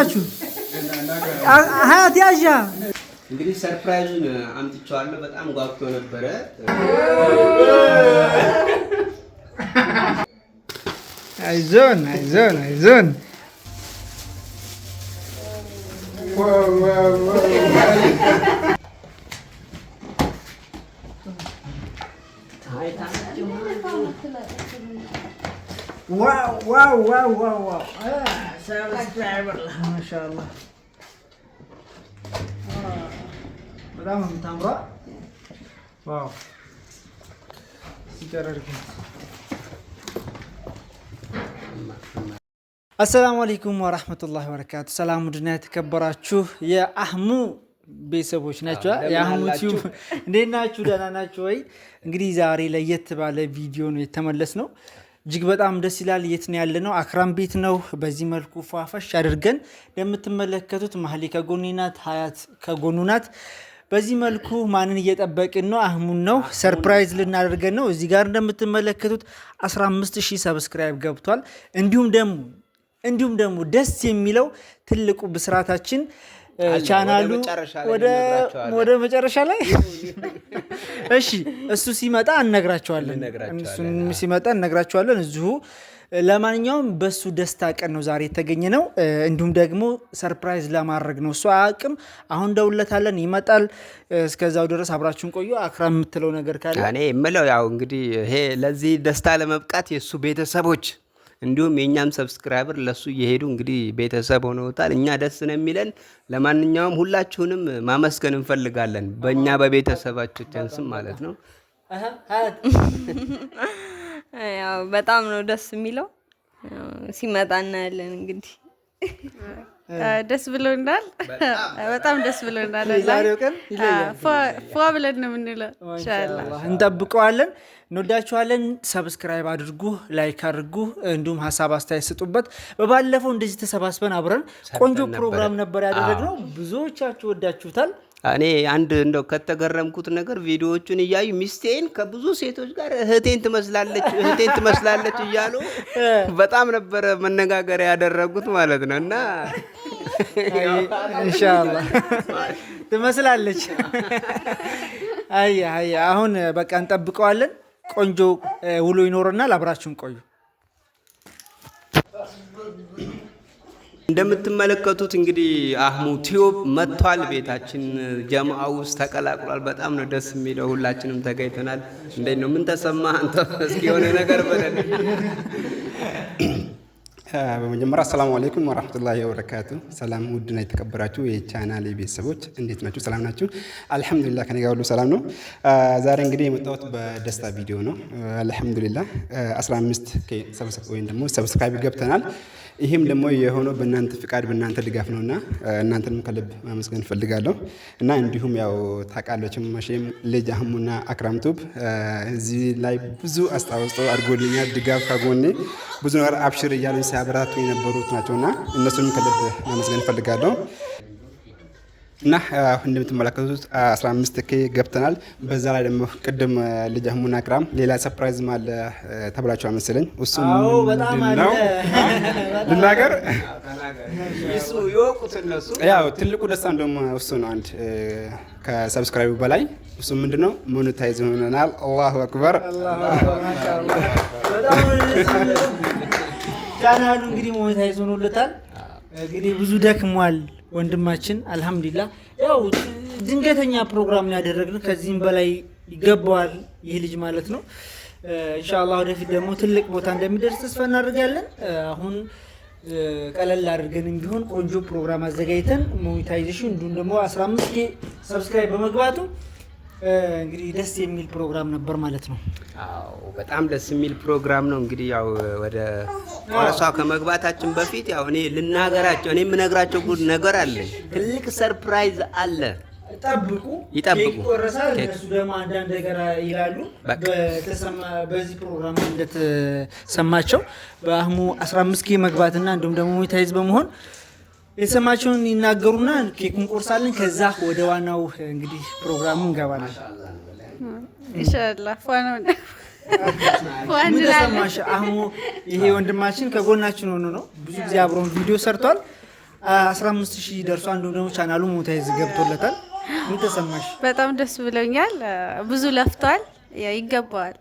ናችሁ? ሀያት ያዣ እንግዲህ ሰርፕራይዙን አምጥቼዋለሁ። በጣም ጓጉቶ ነበረ። አይዞን አይዞን አይዞን። ዋው ዋው ዋው ዋው! ሰብስክራይበር ማሻአላህ በጣም የምታምረው። ዋው ሲቀርርክ። አሰላሙ አለይኩም ወራህመቱላሂ ወበረካቱ። ሰላም ድና የተከበራችሁ የአህሙ ቤተሰቦች ናቸው። የአህሙ ቲዩብ እንዴት ናችሁ? ደህና ናችሁ ወይ? እንግዲህ ዛሬ ለየት ባለ ቪዲዮ ነው የተመለስ ነው። እጅግ በጣም ደስ ይላል። የት ነው ያለ ነው? አክራም ቤት ነው። በዚህ መልኩ ፏፈሽ አድርገን እንደምትመለከቱት መሀሌ ከጎኔ ናት፣ ሀያት ከጎኑ ናት። በዚህ መልኩ ማንን እየጠበቅን ነው? አህሙን ነው። ሰርፕራይዝ ልናደርገን ነው። እዚህ ጋር እንደምትመለከቱት 15000 ሰብስክራይብ ገብቷል። እንዲሁም ደግሞ ደስ የሚለው ትልቁ ብስራታችን ቻናሉ ወደ መጨረሻ ላይ እሺ፣ እሱ ሲመጣ እነግራቸዋለን። እዚሁ ለማንኛውም በሱ ደስታ ቀን ነው ዛሬ የተገኘ ነው። እንዲሁም ደግሞ ሰርፕራይዝ ለማድረግ ነው። እሱ አያውቅም። አሁን ደውለታለን፣ ይመጣል። እስከዛው ድረስ አብራችሁን ቆዩ። አክራም የምትለው ነገር ካለ? እኔ የምለው ያው እንግዲህ ይሄ ለዚህ ደስታ ለመብቃት የእሱ ቤተሰቦች እንዲሁም የእኛም ሰብስክራይበር ለሱ እየሄዱ እንግዲህ ቤተሰብ ሆነውታል። እኛ ደስ ነው የሚለን። ለማንኛውም ሁላችሁንም ማመስገን እንፈልጋለን፣ በእኛ በቤተሰባችን ስም ማለት ነው። ያው በጣም ነው ደስ የሚለው። ሲመጣ እናያለን። እንግዲህ ደስ ብሎናል፣ በጣም ደስ ብሎናል። ዛሬው ቀን ፏ ብለን ነው የምንለው። ኢንሻአላህ እንጠብቀዋለን። እንወዳችኋለን። ሰብስክራይብ አድርጉ፣ ላይክ አድርጉ፣ እንዲሁም ሀሳብ አስተያየት ስጡበት። በባለፈው እንደዚህ ተሰባስበን አብረን ቆንጆ ፕሮግራም ነበር ያደረግነው። ብዙዎቻችሁ ወዳችሁታል። እኔ አንድ እንደው ከተገረምኩት ነገር ቪዲዮዎቹን እያዩ ሚስቴን ከብዙ ሴቶች ጋር እህቴን ትመስላለች እያሉ በጣም ነበረ መነጋገሪያ ያደረጉት ማለት ነው። እና ኢንሻአላህ ትመስላለች። አሁን በቃ እንጠብቀዋለን። ቆንጆ ውሎ ይኖረናል። አብራችሁን ቆዩ። እንደምትመለከቱት እንግዲህ አህሙ ቲዩብ መጥቷል። ቤታችን ጀማዓ ውስጥ ተቀላቅሏል። በጣም ነው ደስ የሚለው። ሁላችንም ተገኝተናል። እንዴት ነው? ምን ተሰማህ አንተ? እስኪ የሆነ ነገር በለን። በመጀመሪያ አሰላሙ አለይኩም ወራህመቱላሂ ወበረካቱ። ሰላም ውድና የተከበራችሁ የቻናሌ ቤተሰቦች እንዴት ናችሁ? ሰላም ናችሁ? አልሐምዱሊላህ ከኔ ጋር ሁሉ ሰላም ነው። ዛሬ እንግዲህ የመጣሁት በደስታ ቪዲዮ ነው። አልሐምዱሊላህ 15 ወይም ደግሞ ሰብስክራይብ ገብተናል። ይህም ደግሞ የሆነው በእናንተ ፍቃድ በእናንተ ድጋፍ ነውና እናንተንም ከልብ ማመስገን እፈልጋለሁ። እና እንዲሁም ያው ታውቃላችሁ መቼም ልጅ አህሙና አክራም ቲዩብ እዚህ ላይ ብዙ አስተዋጽኦ አድርጎልኛል። ድጋፍ ከጎኔ ብዙ ነገር አብሽር እያሉ ሲያበራቱ የነበሩት ናቸውና እነሱንም ከልብ ማመስገን እፈልጋለሁ። እና እንደምትመለከቱት 15K ገብተናል። በዛ ላይ ደግሞ ቅድም ልጅ አህሙና አክራም ሌላ ሰርፕራይዝ አለ ተብላችኋል መሰለኝ። እሱ ምንድነው ልናገር? እሱ ይወቁት እነሱ። ያው ትልቁ ደስታ ደግሞ እሱ ነው። አንድ ከሰብስክራይቡ በላይ እሱ ምንድነው ሞኔታይዝ ሆነናል። አላሁ አክበር። ቻናሉ እንግዲህ ሞኔታይዝ ሆኖለታል። እንግዲህ ብዙ ደክሟል ወንድማችን። አልሐምዱሊላህ ያው ድንገተኛ ፕሮግራም ነው ያደረግነው። ከዚህም በላይ ይገባዋል ይህ ልጅ ማለት ነው። ኢንሻአላህ ወደፊት ደግሞ ትልቅ ቦታ እንደሚደርስ ተስፋ እናደርጋለን። አሁን ቀለል አድርገንም ቢሆን ቆንጆ ፕሮግራም አዘጋጅተን ሞኔታይዜሽን እንዲሁም ደግሞ 15K ሰብስክራይብ በመግባቱ እንግዲህ ደስ የሚል ፕሮግራም ነበር ማለት ነው። አዎ በጣም ደስ የሚል ፕሮግራም ነው። እንግዲህ ያው ወደ ራሷ ከመግባታችን በፊት ያው እኔ የምነግራቸው ጉድ ነገር አለ። ትልቅ ሰርፕራይዝ አለ። ይጠብቁ። ይቆረሳል። እነሱ ደግሞ አንዳንድ ነገር ይላሉ። በዚህ ፕሮግራም እንደተሰማቸው በአህሙ 15K መግባትና እንዲሁም ደግሞ ሞኔታይዝ በመሆን የሰማቸውን ይናገሩና ኬኩን ቆርሳለን። ከዛ ወደ ዋናው እንግዲህ ፕሮግራሙ እንገባለን ኢንሻአላህ። ምን ተሰማሽ አህሙ? ይሄ ወንድማችን ከጎናችን ሆኖ ነው ብዙ ጊዜ አብሮን ቪዲዮ ሰርቷል። 15,000 ደርሷል። እንዲሁም ደግሞ ቻናሉ ሞኔታይዝ ገብቶለታል። ምን ተሰማሽ? በጣም ደስ ብሎኛል። ብዙ ለፍቷል፣ ይገባዋል።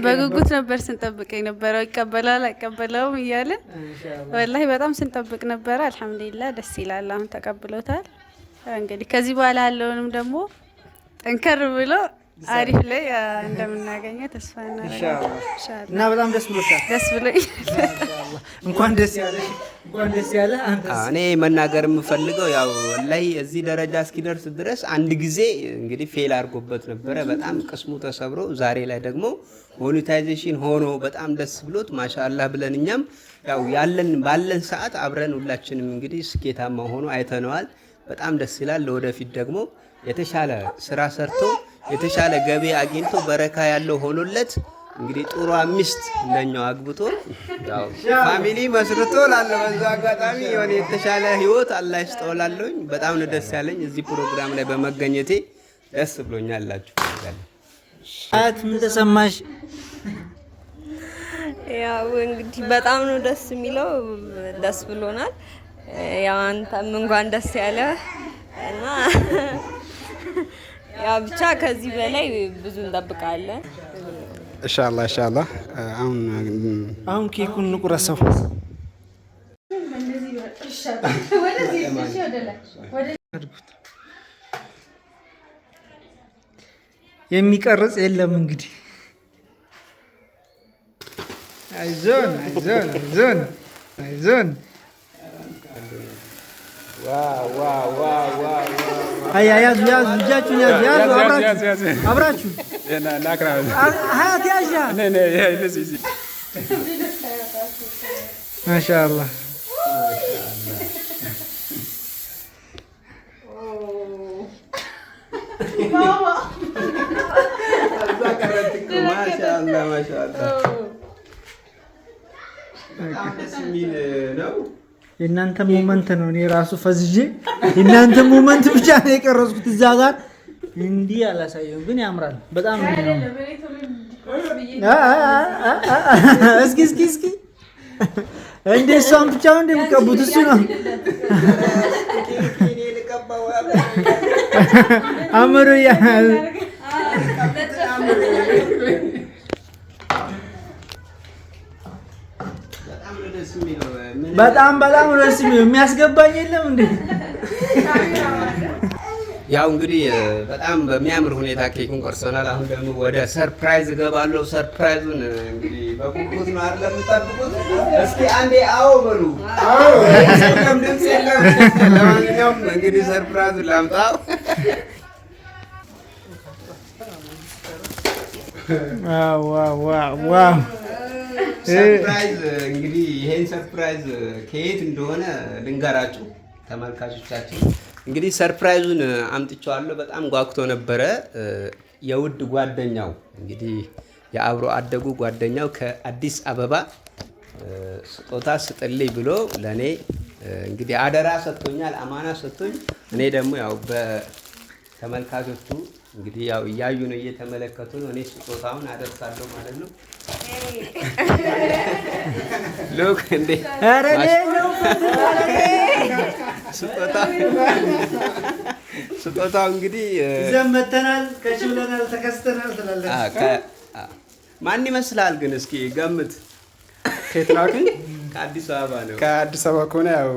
በጉጉት ነበር ስንጠብቅ የነበረው። ይቀበላል አይቀበለውም እያለን ወላሂ በጣም ስንጠብቅ ነበረ። አልሐምዱሊላህ ደስ ይላል። አሁን ተቀብሎታል። እንግዲህ ከዚህ በኋላ ያለውንም ደግሞ ጠንከር ብሎ አሪፍ ላይ እንደምናገኘው ተስፋ እናደርጋለን እና በጣም ደስ ብሎሻል? ደስ ብሎኛል። እንኳን ደስ ያለሽ፣ እንኳን ደስ ያለ። እኔ መናገር የምፈልገው ያው ላይ እዚህ ደረጃ እስኪደርስ ድረስ አንድ ጊዜ እንግዲህ ፌል አድርጎበት ነበረ። በጣም ቅስሙ ተሰብሮ ዛሬ ላይ ደግሞ ሞኔታይዜሽን ሆኖ በጣም ደስ ብሎት ማሻአላህ ብለን እኛም ያው ባለን ሰዓት አብረን ሁላችንም እንግዲህ ስኬታማ ሆኖ አይተነዋል። በጣም ደስ ይላል። ለወደፊት ደግሞ የተሻለ ስራ ሰርቶ የተሻለ ገቢ አግኝቶ በረካ ያለው ሆኖለት እንግዲህ ጥሩ ሚስት እንደኛው አግብቶ ያው ፋሚሊ መስርቶ ላለው በዛ አጋጣሚ የሆነ የተሻለ ህይወት አላህ ይስጠውላለኝ። በጣም ነው ደስ ያለኝ እዚህ ፕሮግራም ላይ በመገኘቴ ደስ ብሎኛላችሁ። አያት ምን ተሰማሽ? ያው እንግዲህ በጣም ነው ደስ የሚለው። ደስ ብሎናል። ያው አንተም እንኳን ደስ ያለ እና ያው ብቻ ከዚህ በላይ ብዙ እንጠብቃለን ኢንሻአላህ ኢንሻአላህ። አሁን ኬኩን እንቁረሰው። የሚቀርጽ የለም እንግዲህ። አይዞን አይዞን አይዞን አይዞን። ያዙ ያዙ፣ እጃችሁን ያዙ ያዙ። አብራችሁ ሀያት ያዣ። ማሻአላህ የእናንተ ሞመንት ነው። እኔ ራሱ ፈዝዤ የእናንተ ሞመንት ብቻ ነው የቀረጽኩት። እዛ ጋር እንዲህ አላሳየውም፣ ግን ያምራል በጣም ነው። እስኪ እስኪ እስኪ እንደ እሷን ብቻ ነው እንደሚቀቡት እሱ ነው አምሩ ያ በጣም በጣም ደስ የሚለው። የሚያስገባኝ የለም እንዴ? ያው እንግዲህ በጣም በሚያምር ሁኔታ ኬኩን ቆርሰናል። አሁን ደግሞ ወደ ሰርፕራይዝ እገባለሁ። ሰርፕራይዙን እንግዲህ በጉጉት ነው አይደል የምትጠብቁት? እስኪ አንዴ አዎ በሉ። አዎ ድምፅ የለም። ለማንኛውም እንግዲህ ሰርፕራይዙን ላምጣው። ዋው ሰርፕራይዝ እንግዲህ ይሄን ሰርፕራይዝ ከየት እንደሆነ ልንገራችሁ ተመልካቾቻችን። እንግዲህ ሰርፕራይዙን አምጥቼዋለሁ። በጣም ጓጉቶ ነበረ። የውድ ጓደኛው እንግዲህ የአብሮ አደጉ ጓደኛው ከአዲስ አበባ ስጦታ ስጥልኝ ብሎ ለኔ እንግዲህ አደራ ሰጥቶኛል፣ አማና ሰጥቶኝ እኔ ደግሞ ያው በተመልካቾቹ እንግዲህ ያው እያዩ ነው እየተመለከቱ ነው። እኔ ስጦታውን አደርሳለሁ ማለት ነው። ሉክ እንዴ ስጦታው እንግዲህ ዘመተናል፣ ከችብለናል፣ ተከስተናል ትላለች። ማን ይመስላል ግን? እስኪ ገምት። ከየት ነው ግን? ከአዲስ አበባ ነው። ከአዲስ አበባ ከሆነ ያው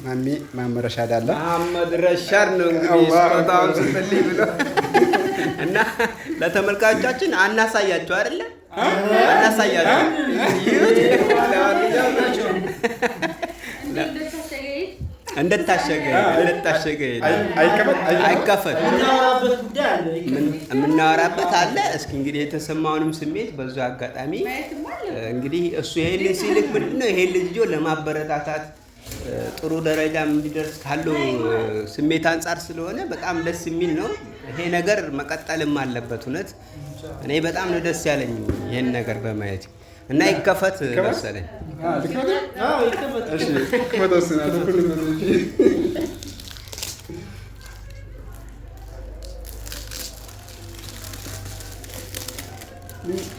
ማሚ መሐመድ ረሻድ አለ። መሐመድ ረሻድ ነው እንግዲህ ስጦታውን ስትልኝ ብሎ እና ለተመልካቾቻችን አናሳያቸው አይደለ? አናሳያቸው እንደታሸገ አይከፈት የምናወራበት አለ። እስኪ እንግዲህ የተሰማውንም ስሜት በዙ አጋጣሚ እንግዲህ እሱ ይሄን ሲልክ ምንድነው ይሄን ልጅ ለማበረታታት ጥሩ ደረጃ እንዲደርስ ካለው ስሜት አንጻር ስለሆነ በጣም ደስ የሚል ነው። ይሄ ነገር መቀጠልም አለበት። እውነት እኔ በጣም ነው ደስ ያለኝ ይሄን ነገር በማየት እና ይከፈት መሰለኝ።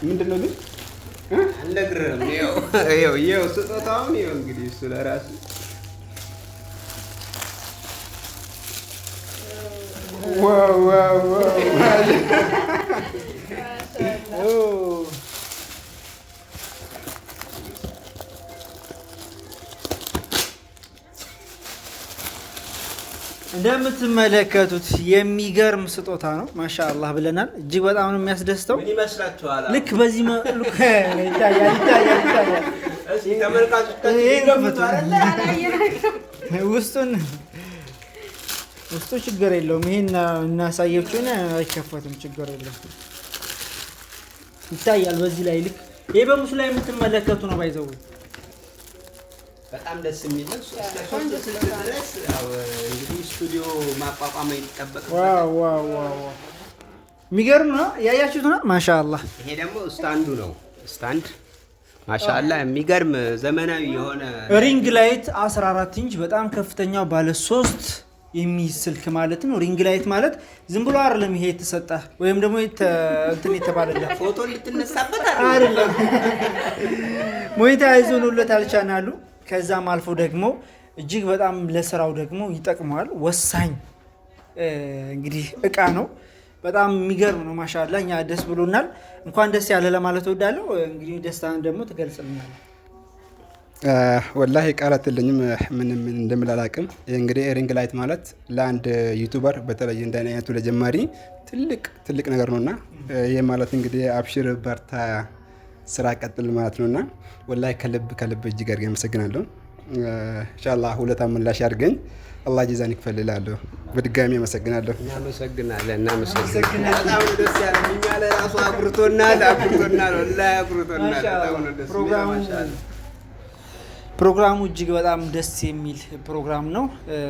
ምንድን ነው ግን አልነግርህም። ይኸው ስጦታውን ይኸው እንግዲህ እሱ ለራሱ እንደምትመለከቱት የሚገርም ስጦታ ነው። ማሻአላህ ብለናል። እጅግ በጣም ነው የሚያስደስተው። ምን ይመስላችኋል? ልክ በዚህ መልኩ ይታያል። ውስጡ ችግር የለውም። ይሄን እናሳየችው አይከፈትም፣ ችግር የለውም። ይታያል በዚህ ላይ ልክ ይሄ በምስሉ ላይ የምትመለከቱ ነው። ባይዘው በጣም ደስ የሚል ነው። እስከ 3 ስልክ ድረስ ያው እንግዲህ ስቱዲዮ ማቋቋም ይጠበቅበታል። ዋው የሚገርም ነው። ያያችሁት ነው። ማሻአላህ ይሄ ደግሞ ስታንዱ ነው። ስታንድ ማሻአላህ የሚገርም ዘመናዊ የሆነ ሪንግ ላይት 14 ኢንች በጣም ከፍተኛው ባለ 3 የሚይዝ ስልክ ማለት ነው። ሪንግ ላይት ማለት ዝም ብሎ አይደለም ይሄ የተሰጠ ወይም ደግሞ እንትን የተባለለት ፎቶ ልትነሳበት አይደለም። ሞኒታይዝ ሆኖለታል ቻናሉ። ከዛም አልፎ ደግሞ እጅግ በጣም ለስራው ደግሞ ይጠቅመዋል። ወሳኝ እንግዲህ እቃ ነው። በጣም የሚገርም ነው። ማሻአላ እኛ ደስ ብሎናል። እንኳን ደስ ያለ ለማለት እወዳለሁ። እንግዲህ ደስታን ደግሞ ትገልጽልናል። ወላሂ ቃላት የለኝም ምን እንደምላላቅም። እንግዲህ ሪንግ ላይት ማለት ለአንድ ዩቲዩበር በተለይ እንደኔ አይነቱ ለጀማሪ ትልቅ ነገር ነውና ይሄ ማለት እንግዲህ አብሽር በርታ ስራ ቀጥል ማለት ነውና ወላሂ ከልብ እጅግ አድርጌ አመሰግናለሁ። ኢንሻአላህ ሁለታ ምላሽ አድርገኝ አላህ ጀዛን ይክፈልላለሁ። በድጋሚ አመሰግናለሁ። እናመሰግናለን። በጣም ደስ ያለ እኛ ለራሱ አብርቶናል። ወላሂ አብርቶናል። በጣም ደስ ይላል። ፕሮግራሙ እጅግ በጣም ደስ የሚል ፕሮግራም ነው።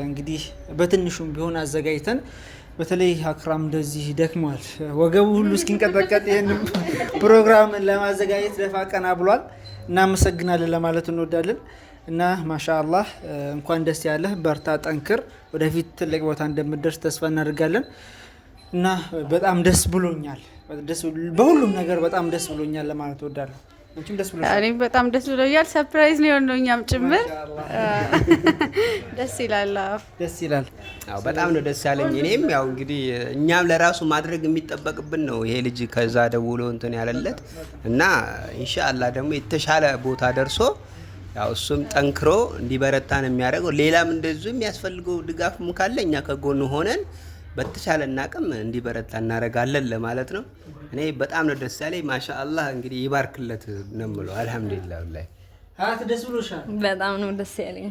እንግዲህ በትንሹም ቢሆን አዘጋጅተን በተለይ አክራም እንደዚህ ደክሟል፣ ወገቡ ሁሉ እስኪንቀጠቀጥ ይህን ፕሮግራም ለማዘጋጀት ደፋ ቀና ብሏል። እናመሰግናለን ለማለት እንወዳለን እና ማሻአላህ እንኳን ደስ ያለህ፣ በርታ፣ ጠንክር፣ ወደፊት ትልቅ ቦታ እንደምትደርስ ተስፋ እናደርጋለን እና በጣም ደስ ብሎኛል። በሁሉም ነገር በጣም ደስ ብሎኛል ለማለት እወዳለሁ። እኔም በጣም ደስ ብሎኛል። ሰርፕራይዝ ነው የሆነው እኛም ጭምር ደስ ይላል። ደስ ይላል። አዎ በጣም ነው ደስ ያለኝ። እኔም ያው እንግዲህ እኛም ለራሱ ማድረግ የሚጠበቅብን ነው። ይሄ ልጅ ከዛ ደውሎ እንትን ያለለት እና ኢንሻአላህ ደግሞ የተሻለ ቦታ ደርሶ ያው እሱም ጠንክሮ እንዲበረታን የሚያደርገው ሌላም እንደዚሁ የሚያስፈልገው ድጋፍም ካለ እኛ ከጎኑ ሆነን በተቻለን አቅም እንዲበረታ እናደርጋለን ለማለት ነው። እኔ በጣም ነው ደስ ያለኝ። ማሻአላህ እንግዲህ ይባርክለት ነው የምለው። አልሐምዱሊላህ ወላሂ ሀያት ደስ ብሎሻል? በጣም ነው ደስ ያለኝ።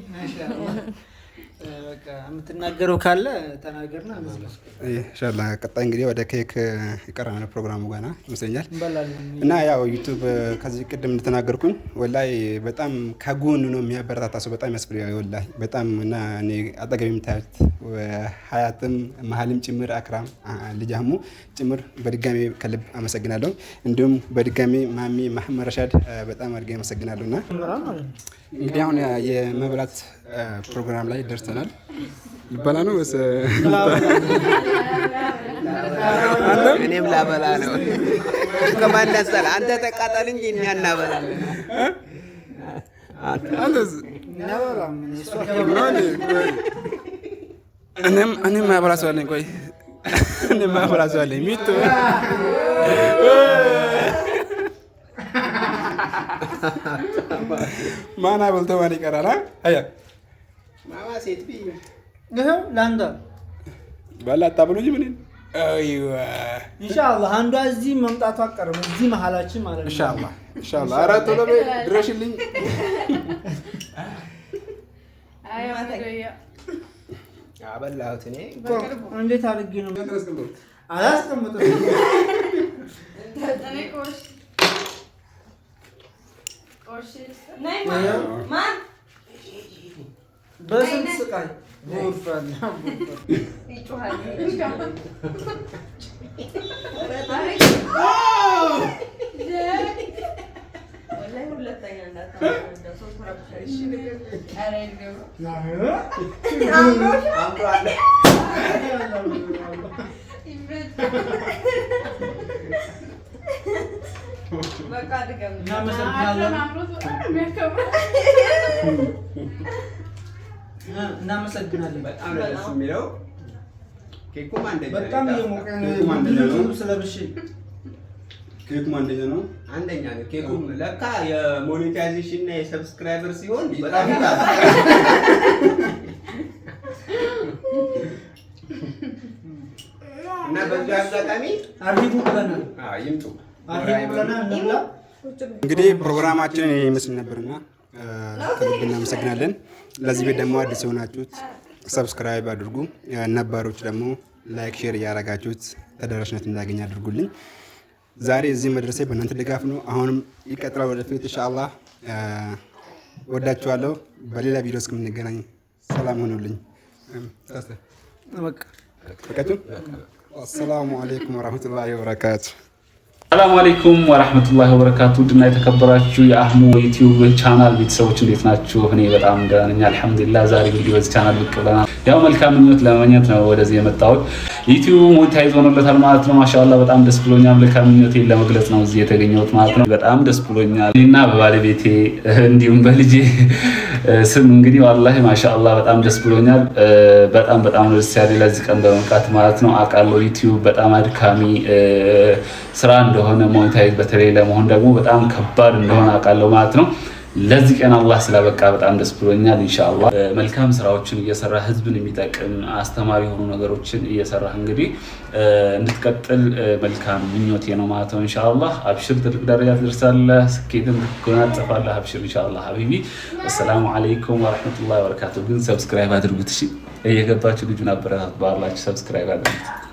በቃ የምትናገረው ካለ ተናገርና ኢንሻአላህ ቀጣይ እንግዲህ ወደ ኬክ ይቀርባል ፕሮግራሙ ጋና ይመስለኛል። እና ያው ዩቲዩብ ከዚህ ቅድም እንደተናገርኩኝ ወላሂ በጣም ከጎን ነው የሚያበረታታ ሰው በጣም ያስፈልጋል ወላሂ በጣም እና እኔ አጠገብ የምታዩት ሀያትም መሀልም ጭምር አክራም ልጅ አህሙ ጭምር በድጋሚ ከልብ አመሰግናለሁ። እንዲሁም በድጋሚ ማሚ መሐመድ ረሻድ በጣም አድርጌ አመሰግናለሁና እንግዲህ አሁን የመብላት ፕሮግራም ላይ ደርሰናል። ልበላ ነው ወይስ እኔም ላበላ ነው? ከማን ነሳል? አንተ ተቃጠል እንጂ እኛ እናበላለን። እኔም ማበላ ሰው አለኝ። ቆይ እኔም ማበላ ሰው አለኝ። ሚቱ ማን አበልቶ ማን ይቀራል? አያ ማማ ሴት ቢ ይሄው ላንዳ ባላ ታብሉኝ ምን አይዋ ኢንሻአላህ አንዷ እዚህ መምጣቷ አቀረበ እዚህ መሀላችን ማለት ነው። ኢንሻአላህ ኧረ ቶሎ ድረሽልኝ። አበላሁት እኔ እንዴት አድርጌ ነው አላስቀምጥም። በስንት ስቃይ ጎርፋና እናመሰግናለን። በጣም ደስ የሚለው ኬኩም አንደኛ በጣም የሞቀ ነው ስለብሽ ኬኩም አንደኛ ነው። አንደኛ ነው ኬኩም። ለካ የሞኔታይዜሽን እና የሰብስክራይበር ሲሆን በጣም ይጣላል። እና በዚህ አጋጣሚ አሪፉ ብለናል። ይምጡ ብለናል። እንግዲህ ፕሮግራማችንን ይመስል ነበርና ከልብ እናመሰግናለን። ለዚህ ቤት ደግሞ አዲስ የሆናችሁት ሰብስክራይብ አድርጉ፣ ነባሮች ደግሞ ላይክ ሼር እያደረጋችሁት ተደራሽነት እንዳገኝ አድርጉልኝ። ዛሬ እዚህ መድረሴ በእናንተ ድጋፍ ነው። አሁንም ይቀጥላል ወደፊት ኢንሻአላህ። ወዳችኋለሁ። በሌላ ቪዲዮ እስከምንገናኝ ሰላም ሆኑልኝ። አሰላሙ አለይኩም ወራህመቱላሂ ወበረካቱ። ሰላም አለይኩም ወራህመቱላሂ ወበረካቱ። ድና የተከበራችሁ የአህሙ ዩቲዩብ ቻናል ቤተሰቦች እንዴት ናችሁ? እኔ በጣም ደህና ነኝ አልሐምዱሊላህ። ዛሬ እንግዲህ በዚህ ቻናል ብቅ ብለናል። ያው መልካም ምኞት ለማግኘት ነው ወደዚህ የመጣሁት። ዩቲዩብ ሞኔታይዝ ሆኖለታል ማለት ነው። ማሻአላህ በጣም ደስ ብሎኛል። መልካም ምኞቴን ለመግለጽ ነው እዚህ የተገኘሁት ማለት ነው። በጣም ደስ ብሎኛል እና በባለቤቴ እንዲሁም በልጄ ስም እንግዲህ ወላሂ ማሻአላህ በጣም ደስ ብሎኛል። በጣም ደስ ያለኝ ለዚህ ቀን በመምጣት ማለት ነው። አውቃለሁ ዩቲዩብ በጣም አድካሚ ስራ እንደሆነ ሞኔታይዝ በተለይ ለመሆን ደግሞ በጣም ከባድ እንደሆነ አውቃለሁ ማለት ነው። ለዚህ ቀን አላህ ስላበቃ በጣም ደስ ብሎኛል። ኢንሻአላህ መልካም ስራዎችን እየሰራ ህዝብን የሚጠቅም አስተማሪ የሆኑ ነገሮችን እየሰራ እንግዲህ እንድትቀጥል መልካም ምኞቴ ነው ማለት ነው። ኢንሻአላህ አብሽር፣ ትልቅ ደረጃ ትደርሳለህ፣ ስኬትን ትጎናጸፋለህ። አብሽር ኢንሻአላህ ሀቢቢ። አሰላሙ አለይኩም ወራህመቱላሂ ወበረካቱ። ግን ሰብስክራይብ አድርጉት እሺ። እየገባችሁ ልጁን አበረታቱ። ባላችሁ ሰብስክራይብ አድርጉት።